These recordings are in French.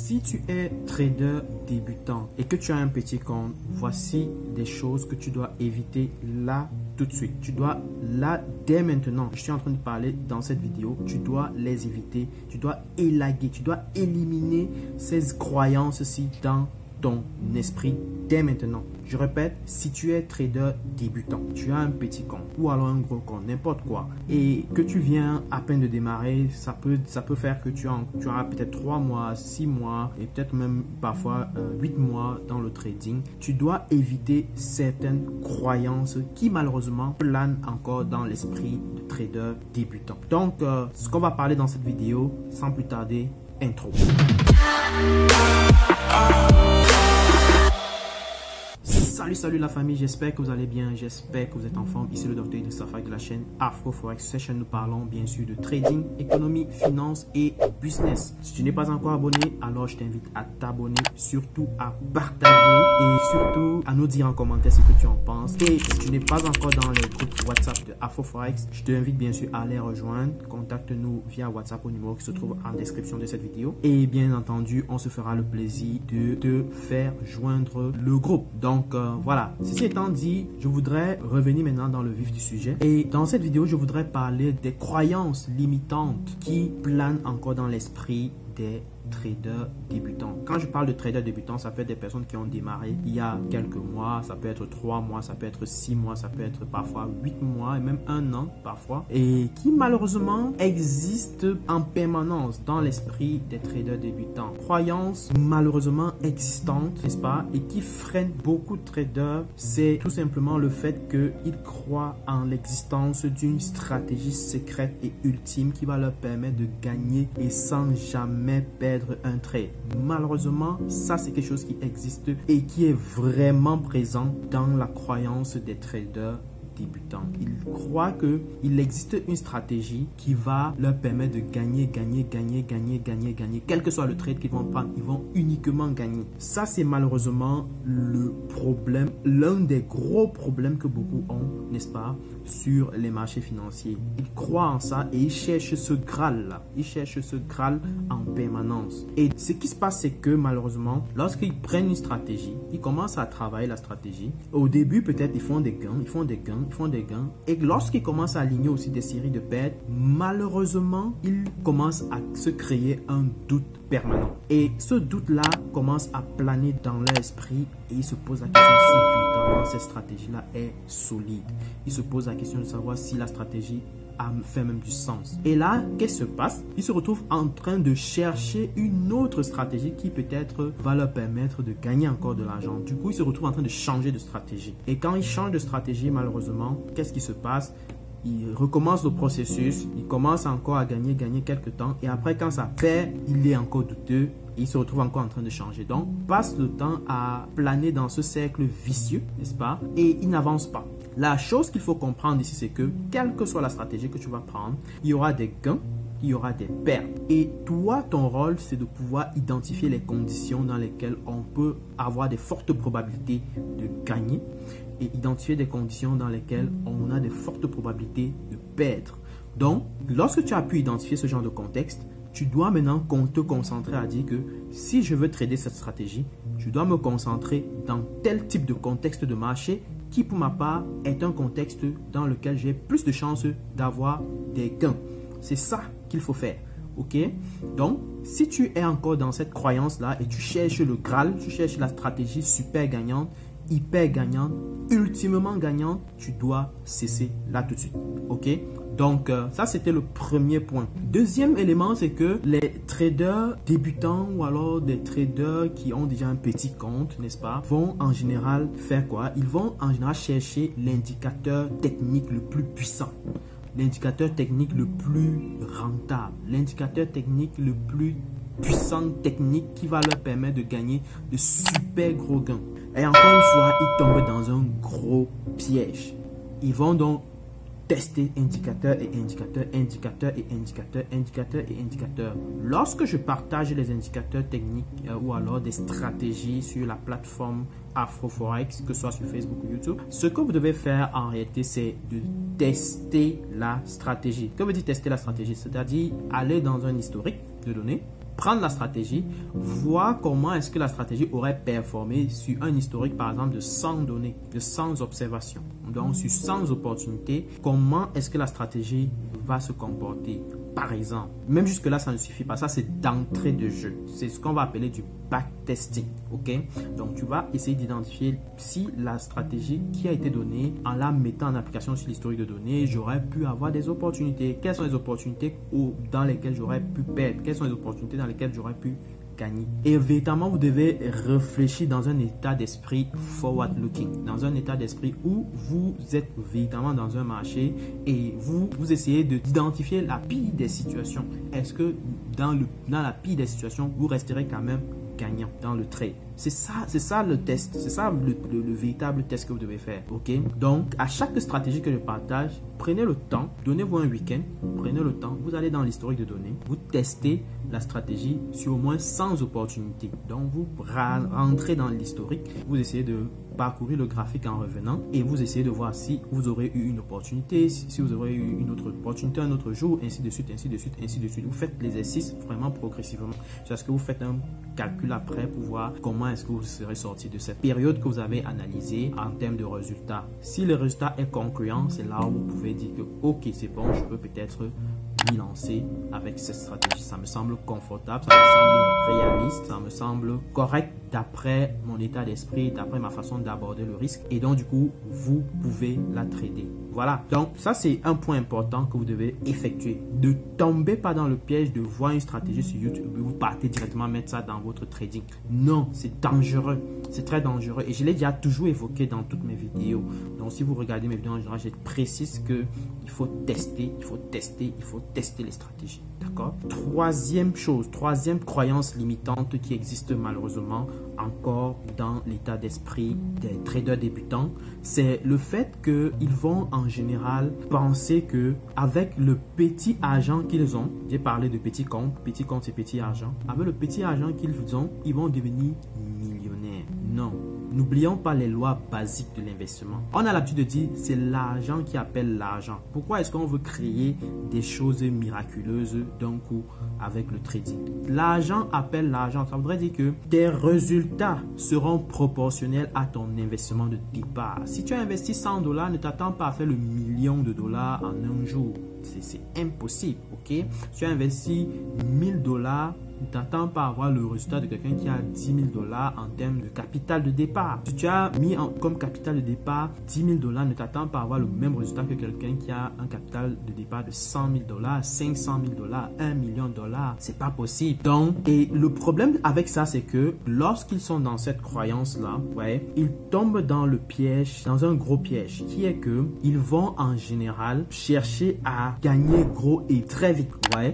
Si tu es trader débutant et que tu as un petit compte, voici des choses que tu dois éviter là tout de suite. Tu dois là dès maintenant, je suis en train de parler dans cette vidéo, tu dois les éviter, tu dois élaguer, tu dois éliminer ces croyances-ci dans ton esprit dès maintenant. Je répète, si tu es trader débutant, tu as un petit compte ou alors un gros compte, n'importe quoi, et que tu viens à peine de démarrer, ça peut faire que tu auras peut-être 3 mois, 6 mois et peut-être même parfois 8 mois dans le trading. Tu dois éviter certaines croyances qui malheureusement planent encore dans l'esprit de trader débutant. Donc, ce qu'on va parler dans cette vidéo, sans plus tarder, intro. Salut la famille, j'espère que vous allez bien, j'espère que vous êtes en forme. Ici le docteur Idriss Afak de la chaîne Afro Forex. Cette chaîne, nous parlons bien sûr de trading, économie, finance et business. Si tu n'es pas encore abonné, alors je t'invite à t'abonner, surtout à partager et surtout à nous dire en commentaire ce que tu en penses. Et si tu n'es pas encore dans les groupes WhatsApp de Afro Forex, je t'invite bien sûr à les rejoindre. Contacte-nous via WhatsApp au numéro qui se trouve en description de cette vidéo. Et bien entendu, on se fera le plaisir de te faire joindre le groupe. Donc, voilà, ceci étant dit, je voudrais revenir maintenant dans le vif du sujet. Et dans cette vidéo, je voudrais parler des croyances limitantes qui planent encore dans l'esprit des traders débutants. Quand je parle de traders débutants, ça peut être des personnes qui ont démarré il y a quelques mois, ça peut être 3 mois, ça peut être 6 mois, ça peut être parfois 8 mois et même 1 an parfois, et qui malheureusement existent en permanence dans l'esprit des traders débutants. Croyances malheureusement existantes, n'est-ce pas, et qui freinent beaucoup de traders, c'est tout simplement le fait qu'ils croient en l'existence d'une stratégie secrète et ultime qui va leur permettre de gagner et sans jamais perdre un trade. Malheureusement, ça c'est quelque chose qui existe et qui est vraiment présent dans la croyance des traders débutants. Ils croient qu'il existe une stratégie qui va leur permettre de gagner. Quel que soit le trade qu'ils vont prendre, ils vont uniquement gagner. Ça, c'est malheureusement le problème, l'un des gros problèmes que beaucoup ont, n'est-ce pas, sur les marchés financiers. Ils croient en ça et ils cherchent ce Graal-là. Ils cherchent ce Graal en permanence. Et ce qui se passe, c'est que malheureusement, lorsqu'ils prennent une stratégie, ils commencent à travailler la stratégie. Au début, peut-être, ils font des gains. Et lorsqu'ils commencent à aligner aussi des séries de pertes, malheureusement, ils commencent à se créer un doute permanent. Et ce doute-là commence à planer dans leur esprit et ils se posent la question si véritablement cette stratégie-là est solide. Ils se posent la question de savoir si la stratégie fait même du sens. Et là, qu'est-ce qui se passe? Ils se retrouvent en train de chercher une autre stratégie qui peut-être va leur permettre de gagner encore de l'argent. Du coup, ils se retrouvent en train de changer de stratégie. Et quand ils changent de stratégie, malheureusement, qu'est-ce qui se passe? Il recommence le processus, il commence encore à gagner quelques temps et après quand ça perd, il est encore douteux et il se retrouve encore en train de changer. Donc, passe le temps à planer dans ce cercle vicieux, n'est-ce pas? Et il n'avance pas. La chose qu'il faut comprendre ici, c'est que quelle que soit la stratégie que tu vas prendre, il y aura des gains, il y aura des pertes. Et toi, ton rôle, c'est de pouvoir identifier les conditions dans lesquelles on peut avoir des fortes probabilités de gagner et identifier des conditions dans lesquelles on a de fortes probabilités de perdre. Donc, lorsque tu as pu identifier ce genre de contexte, tu dois maintenant te concentrer à dire que si je veux trader cette stratégie, je dois me concentrer dans tel type de contexte de marché qui, pour ma part, est un contexte dans lequel j'ai plus de chances d'avoir des gains. C'est ça qu'il faut faire. Ok? Donc, si tu es encore dans cette croyance-là et tu cherches le Graal, tu cherches la stratégie super gagnante, hyper gagnante, ultimement gagnante, tu dois cesser là tout de suite. Ok? Donc, ça, c'était le premier point. Deuxième élément, c'est que les traders débutants ou alors des traders qui ont déjà un petit compte, n'est-ce pas, vont en général faire quoi? Ils vont en général chercher l'indicateur technique le plus puissant, l'indicateur technique le plus rentable, l'indicateur technique le plus puissant technique qui va leur permettre de gagner de super gros gains. Et encore une fois, ils tombent dans un gros piège. Ils vont donc tester indicateur et indicateur, indicateur et indicateur, indicateur et indicateur. Lorsque je partage les indicateurs techniques ou alors des stratégies sur la plateforme Afro Forex, que ce soit sur Facebook ou YouTube, ce que vous devez faire en réalité, c'est de tester la stratégie. Que veut dire tester la stratégie? C'est-à-dire aller dans un historique de données, prendre la stratégie, voir comment est-ce que la stratégie aurait performé sur un historique, par exemple, de 100 données, de 100 observations. Donc, sur 100 opportunités, comment est-ce que la stratégie va se comporter? Par exemple, même jusque-là, ça ne suffit pas. Ça, c'est d'entrée de jeu. C'est ce qu'on va appeler du backtesting. OK? Donc, tu vas essayer d'identifier si la stratégie qui a été donnée, en la mettant en application sur l'historique de données, j'aurais pu avoir des opportunités. Quelles sont les opportunités dans lesquelles j'aurais pu perdre? Quelles sont les opportunités dans lesquelles j'aurais pu gagner? Et véritablement, vous devez réfléchir dans un état d'esprit forward-looking, dans un état d'esprit où vous êtes véritablement dans un marché et vous essayez d'identifier la pire des situations. Est-ce que dans la pire des situations, vous resterez quand même gagnant dans le trade? C'est ça le test, c'est ça le véritable test que vous devez faire. OK? Donc, à chaque stratégie que je partage, prenez le temps, donnez-vous un week-end, prenez le temps, vous allez dans l'historique de données, vous testez la stratégie sur au moins 100 opportunités. Donc, vous rentrez dans l'historique, vous essayez de parcourir le graphique en revenant et vous essayez de voir si vous aurez eu une opportunité, si vous aurez eu une autre opportunité un autre jour, ainsi de suite, ainsi de suite, ainsi de suite. Vous faites l'exercice vraiment progressivement. C'est ce que vous faites un calcul après pour voir comment est-ce que vous serez sorti de cette période que vous avez analysée en termes de résultats. Si le résultat est concluant, c'est là où vous pouvez dire que ok, c'est bon, je peux peut-être m'y lancer avec cette stratégie. Ça me semble confortable, ça me semble réaliste, ça me semble correct d'après mon état d'esprit, d'après ma façon d'aborder le risque. Et donc, du coup, vous pouvez la trader. Voilà. Donc, ça, c'est un point important que vous devez effectuer. Ne tombez pas dans le piège de voir une stratégie sur YouTube et vous partez directement mettre ça dans votre trading. Non, c'est dangereux. C'est très dangereux. Et je l'ai déjà toujours évoqué dans toutes mes vidéos. Donc, si vous regardez mes vidéos en général, je précise qu'il faut tester, il faut tester, il faut tester les stratégies. D'accord? Troisième chose, troisième croyance limitante qui existe malheureusement encore dans l'état d'esprit des traders débutants, c'est le fait qu'ils vont en général penser que avec le petit argent qu'ils ont, j'ai parlé de petit compte c'est petit argent, avec le petit argent qu'ils ont, ils vont devenir millionnaires. Non. N'oublions pas les lois basiques de l'investissement. On a l'habitude de dire c'est l'argent qui appelle l'argent. Pourquoi est-ce qu'on veut créer des choses miraculeuses d'un coup avec le trading? L'argent appelle l'argent. Ça voudrait dire que tes résultats seront proportionnels à ton investissement de départ. Si tu as investi $100, ne t'attends pas à faire le million de dollars en un jour. C'est impossible. Ok? Si tu as investi $1000, ne t'attends pas à avoir le résultat de quelqu'un qui a $10 000 en termes de capital de départ. Si tu as mis comme capital de départ $10 000, ne t'attends pas à avoir le même résultat que quelqu'un qui a un capital de départ de $100 000, $500 000, $1 million. C'est pas possible. Donc, et le problème avec ça, c'est que lorsqu'ils sont dans cette croyance-là, ils tombent dans le piège, dans un gros piège, qui est que ils vont en général chercher à gagner gros et très vite.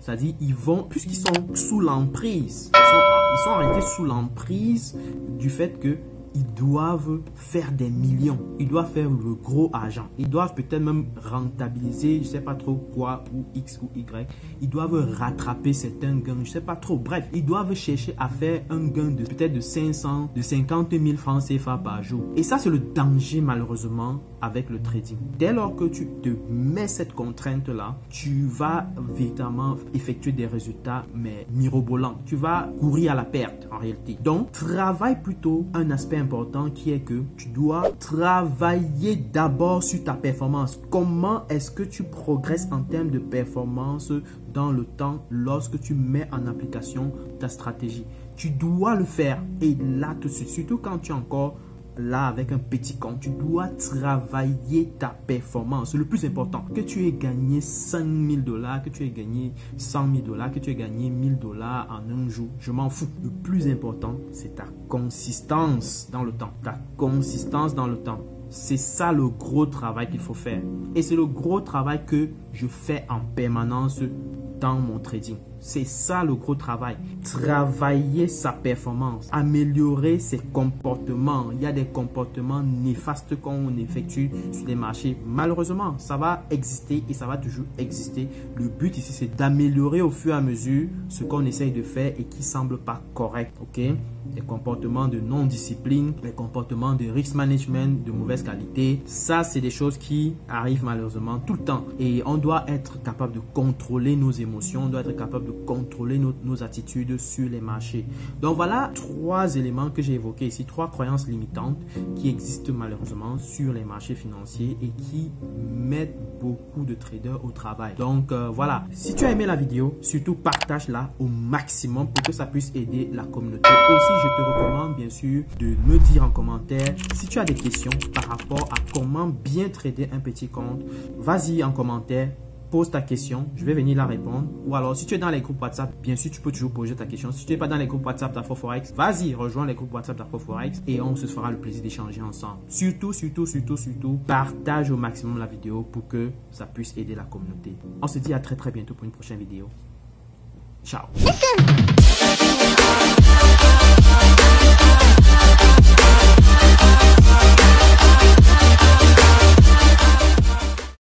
C'est-à-dire, ils vont, puisqu'ils sont sous l'emprise, ils sont en réalité sous l'emprise du fait que ils doivent faire des millions, ils doivent faire le gros argent, ils doivent peut-être même rentabiliser, je sais pas trop quoi, ou X ou Y, ils doivent rattraper certains gains, je sais pas trop, bref, ils doivent chercher à faire un gain de peut-être de 500, de 50 000 francs CFA par jour. Et ça, c'est le danger malheureusement avec le trading. Dès lors que tu te mets cette contrainte-là, tu vas véritablement effectuer des résultats mais mirobolants. Tu vas courir à la perte en réalité. Donc, travaille plutôt un aspect important qui est que tu dois travailler d'abord sur ta performance. Comment est-ce que tu progresses en termes de performance dans le temps lorsque tu mets en application ta stratégie? Tu dois le faire et là tout de suite, surtout quand tu es encore là avec un petit compte, tu dois travailler ta performance. Le plus important, que tu aies gagné $5 000, que tu aies gagné $100 000, que tu aies gagné $1000 en un jour, je m'en fous. Le plus important, c'est ta consistance dans le temps. Ta consistance dans le temps. C'est ça le gros travail qu'il faut faire. Et c'est le gros travail que je fais en permanence dans mon trading. C'est ça le gros travail. Travailler sa performance, améliorer ses comportements. Il y a des comportements néfastes qu'on effectue sur les marchés. Malheureusement, ça va exister et ça va toujours exister. Le but ici, c'est d'améliorer au fur et à mesure ce qu'on essaye de faire et qui ne semble pas correct. Ok? Les comportements de non-discipline, les comportements de risk management de mauvaise qualité. Ça, c'est des choses qui arrivent malheureusement tout le temps. Et on doit être capable de contrôler nos émotions. On doit être capable de contrôler nos attitudes sur les marchés. Donc voilà 3 éléments que j'ai évoqués ici, 3 croyances limitantes qui existent malheureusement sur les marchés financiers et qui mettent beaucoup de traders au travail. Donc voilà, si tu as aimé la vidéo, surtout partage-la au maximum pour que ça puisse aider la communauté. Aussi, je te recommande bien sûr de me dire en commentaire si tu as des questions par rapport à comment bien trader un petit compte. Vas-y en commentaire, pose ta question, je vais venir la répondre. Ou alors, si tu es dans les groupes WhatsApp, bien sûr, tu peux toujours poser ta question. Si tu n'es pas dans les groupes WhatsApp d'AfroForex, vas-y, rejoins les groupes WhatsApp d'AfroForex et on se fera le plaisir d'échanger ensemble. Surtout, partage au maximum la vidéo pour que ça puisse aider la communauté. On se dit à très bientôt pour une prochaine vidéo. Ciao.